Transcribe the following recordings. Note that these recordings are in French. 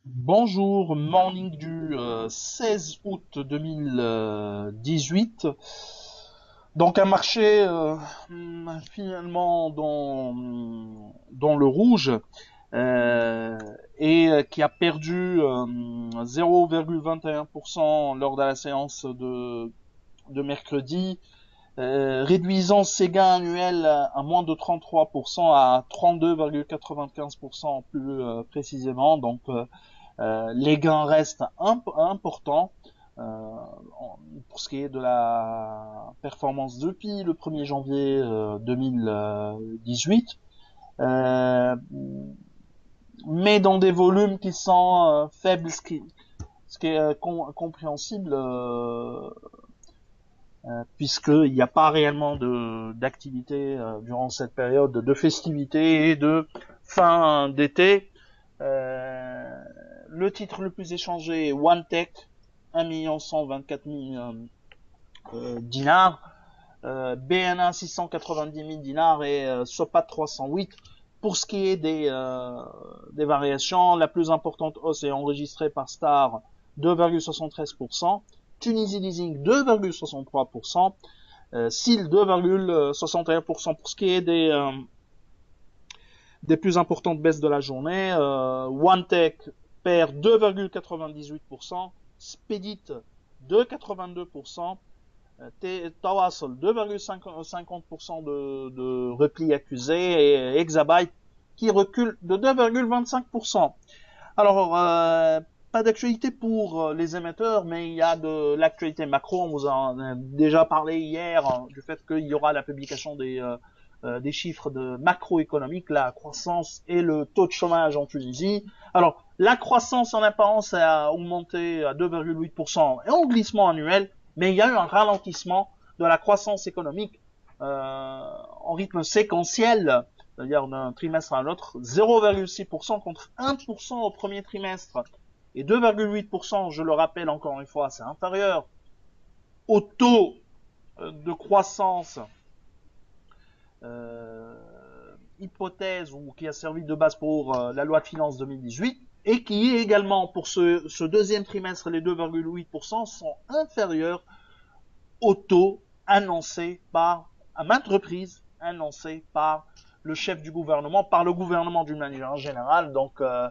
Bonjour, morning du 16 août 2018. Donc un marché finalement dans le rouge et qui a perdu 0,21% lors de la séance de mercredi, réduisant ses gains annuels à moins de 33% à 32,95% plus précisément. Donc les gains restent importants euh, pour ce qui est de la performance depuis le 1er janvier 2018, mais dans des volumes qui sont faibles, ce qui est compréhensible puisqu'il n'y a pas réellement d'activité durant cette période de festivités et de fin d'été. Euh, le titre le plus échangé est OneTech, 1 124 000 dinars, BNA 690 000 dinars et Sopat 308. Pour ce qui est des variations, la plus importante hausse est enregistrée par Star, 2,73%, Tunisie Leasing 2,63%, SIL 2,61%. Pour ce qui est des plus importantes baisses de la journée, OneTech perd 2,98%, Spedit 2,82%, Tawassul 2,50% de repli accusé et Exabyte qui recule de 2,25%. Alors, pas d'actualité pour les émetteurs, mais il y a de l'actualité macro. On vous en a déjà parlé hier du fait qu'il y aura la publication des chiffres de macroéconomique, la croissance et le taux de chômage en Tunisie. Alors, la croissance en apparence a augmenté à 2,8% et en glissement annuel, mais il y a eu un ralentissement de la croissance économique en rythme séquentiel, c'est-à-dire d'un trimestre à l'autre, 0,6% contre 1% au premier trimestre et 2,8%, je le rappelle encore une fois, c'est inférieur au taux de croissance euh, hypothèse ou qui a servi de base pour la loi de finances 2018 et qui est également pour ce deuxième trimestre, les 2,8% sont inférieurs au taux annoncé par, à maintes reprises, annoncé par le chef du gouvernement, par le gouvernement d'une manière générale. Donc, euh,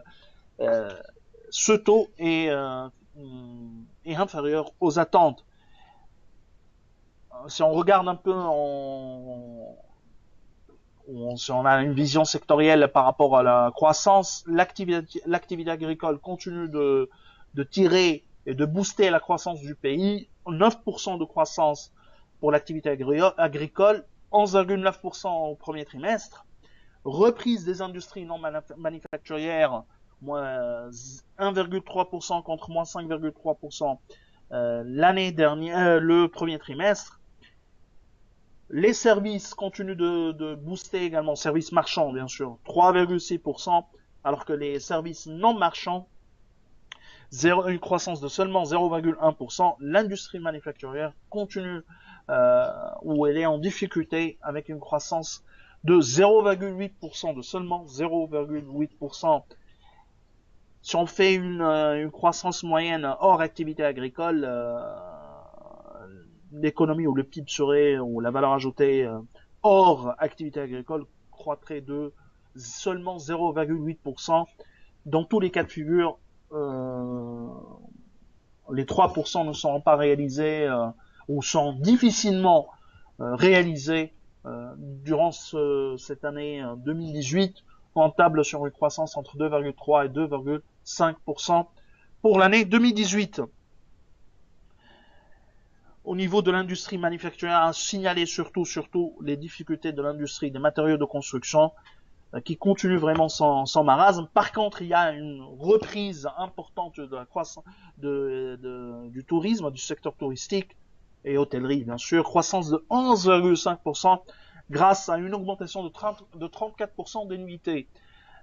ce taux est inférieur aux attentes. Si on regarde un peu si on a une vision sectorielle par rapport à la croissance, l'activité agricole continue de tirer et de booster la croissance du pays. 9% de croissance pour l'activité agricole, 11,9% au premier trimestre. Reprise des industries non manufacturières, moins 1,3% contre moins 5,3% l'année dernière, le premier trimestre. Les services continuent de booster également, services marchands bien sûr, 3,6%, alors que les services non marchands, une croissance de seulement 0,1%. L'industrie manufacturière continue où elle est en difficulté avec une croissance de 0,8%, de seulement 0,8%. Si on fait une croissance moyenne hors activité agricole, l'économie ou le PIB serait, ou la valeur ajoutée hors activité agricole croîtrait de seulement 0,8%. Dans tous les cas de figure, les 3% ne seront pas réalisés ou sont difficilement réalisés durant cette année 2018, rentable sur une croissance entre 2,3 et 2,5% pour l'année 2018. Au niveau de l'industrie manufacturière, à signaler surtout les difficultés de l'industrie des matériaux de construction qui continue vraiment sans marasme. Par contre, il y a une reprise importante de la croissance du tourisme, du secteur touristique et hôtellerie, bien sûr. Croissance de 11,5% grâce à une augmentation de 34% des nuitées.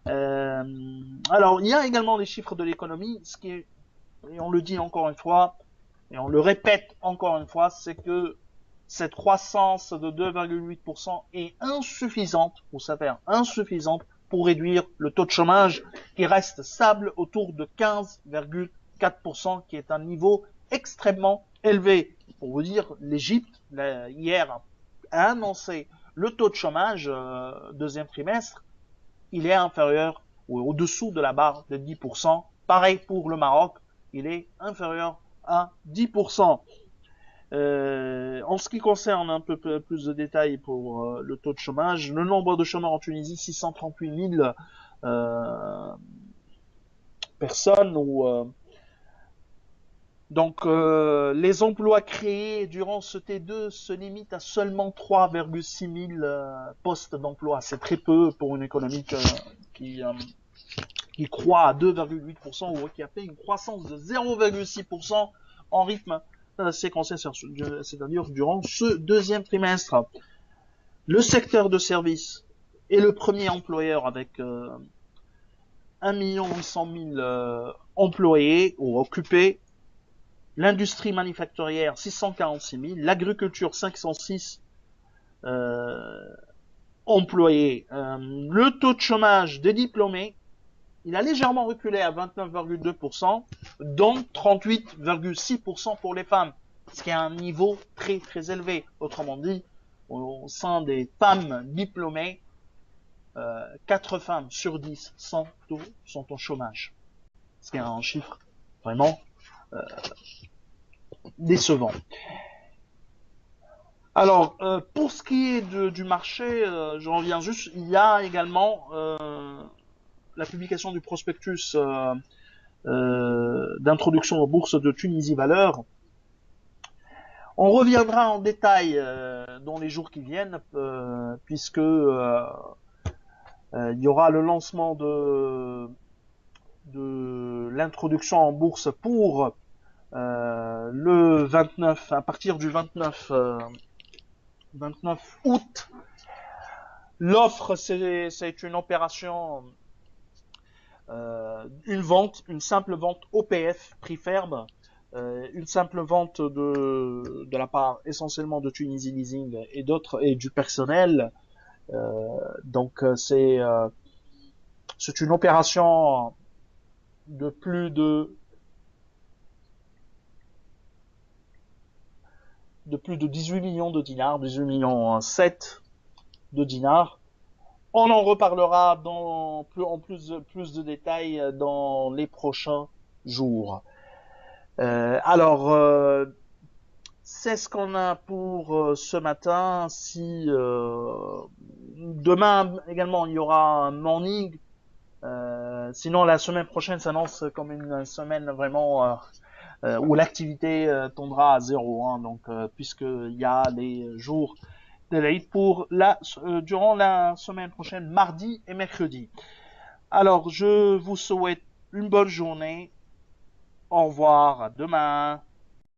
Alors, il y a également les chiffres de l'économie, ce qui est, et on le dit encore une fois, et on le répète encore une fois, c'est que cette croissance de 2,8% est insuffisante, ou s'avère insuffisante pour réduire le taux de chômage qui reste stable autour de 15,4%, qui est un niveau extrêmement élevé. Pour vous dire, l'Égypte, hier, a annoncé le taux de chômage deuxième trimestre, il est inférieur ou au-dessous de la barre de 10%. Pareil pour le Maroc, il est inférieur à 10%. En ce qui concerne un peu plus de détails pour le taux de chômage, le nombre de chômeurs en Tunisie, 638 000 personnes. Donc les emplois créés durant ce T2 se limitent à seulement 3,6 000 postes d'emploi. C'est très peu pour une économie qui croît à 2,8% ou qui a fait une croissance de 0,6% en rythme séquenciel, c'est-à-dire durant ce deuxième trimestre. Le secteur de services est le premier employeur avec 1 800 000 employés ou occupés. L'industrie manufacturière, 646 000. L'agriculture, 506 employés. Le taux de chômage des diplômés, il a légèrement reculé à 29,2%, dont 38,6% pour les femmes, ce qui est un niveau très très élevé. Autrement dit, au sein des femmes diplômées, 4 femmes sur 10 sont au chômage. Ce qui est un chiffre vraiment décevant. Alors, pour ce qui est du marché, j'en reviens juste, il y a également la publication du prospectus d'introduction aux bourses de Tunisie Valeurs. On reviendra en détail dans les jours qui viennent, puisque il y aura le lancement de l'introduction en bourse pour le 29, à partir du 29 août. L'offre, c'est une opération, une simple vente OPF, prix ferme, une simple vente de la part essentiellement de Tunisie Leasing et d'autres et du personnel. Donc c'est une opération de plus de 18 millions de dinars, 18 millions 7 de dinars. On en reparlera en plus de détails dans les prochains jours. Alors, c'est ce qu'on a pour ce matin. Si demain également il y aura un morning, sinon la semaine prochaine s'annonce comme une semaine vraiment où l'activité tendra à zéro, hein, donc puisqu'il y a les jours de l'Aïd pour durant la semaine prochaine, mardi et mercredi. Alors, je vous souhaite une bonne journée. Au revoir, à demain.